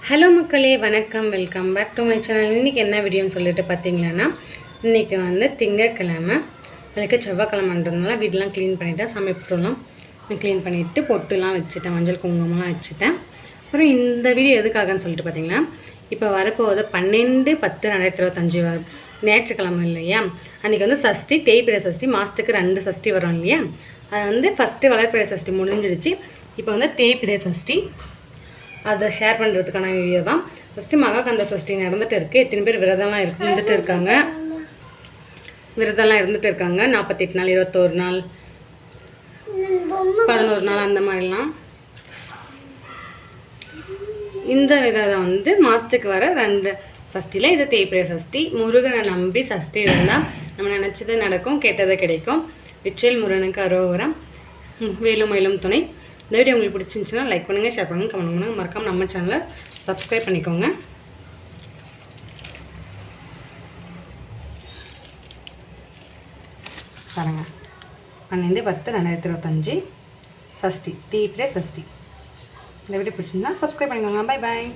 Hello மக்களே, வணக்கம். Welcome back to my channel. இன்றைக்கி என்ன வீடியோன்னு சொல்லிட்டு பார்த்தீங்கன்னா, இன்றைக்கி வந்து திங்கட்கிழமை, அதுக்கு செவ்வாய்க்கிழமைன்றதுனால வீடெலாம் க்ளீன் பண்ணிவிட்டேன். சமைப்புலாம் க்ளீன் பண்ணிவிட்டு பொட்டுலாம் வச்சுட்டேன், மஞ்சள் குங்குமம்லாம் வச்சுட்டேன். அப்புறம் இந்த வீடியோ எதுக்காகன்னு சொல்லிட்டு பார்த்தீங்கன்னா, இப்போ வரப்போகுது 12/10/2025 வரும் ஞாயிற்றுக்கிழமை இல்லையா? அன்றைக்கி வந்து சஷ்டி, தேய்பிறை சஷ்டி, மாதத்துக்கு 2 சஷ்டி வரும் இல்லையா? அது வந்து ஃபஸ்ட்டு வளர்பிறை சஷ்டி முடிஞ்சிடுச்சு. இப்போ வந்து தேய்பிறை சஷ்டி, அதை ஷேர் பண்ணுறதுக்கான வீடியோ தான். ஃபஸ்ட்டு மகாகந்த சஷ்டி நடந்துகிட்டு இருக்குது. எத்தனை பேர் விரதம்லாம் இருந்துகிட்டு இருக்காங்க, 48 நாள், 21 நாள், 11 நாள் அந்த மாதிரிலாம். இந்த விரதம் வந்து மாதத்துக்கு வர 2 சஷ்டியில் இது தேய்பிறை சஷ்டி. முருகனை நம்பி சஷ்டி இருந்தால் நம்ம நினச்சது நடக்கும், கெட்டது கிடைக்கும். வெற்றில் முருகனுக்கு அரோகரம், வேலும் மயிலும் துணை. இந்த வீடியோ உங்களுக்கு பிடிச்சிருந்துச்சுன்னா லைக் பண்ணுங்கள், ஷேர் பண்ணுங்கள், கமெண்ட் பண்ணுங்கள். மறக்காமல் நம்ம சேனலை சப்ஸ்கிரைப் பண்ணிக்கோங்க. பாருங்கள், 12/10/2025 சஷ்டி, தேய்பிறை சஷ்டி. இந்த வீடியோ பிடிச்சிருந்தா சப்ஸ்கிரைப் பண்ணிக்கோங்க. Bye bye.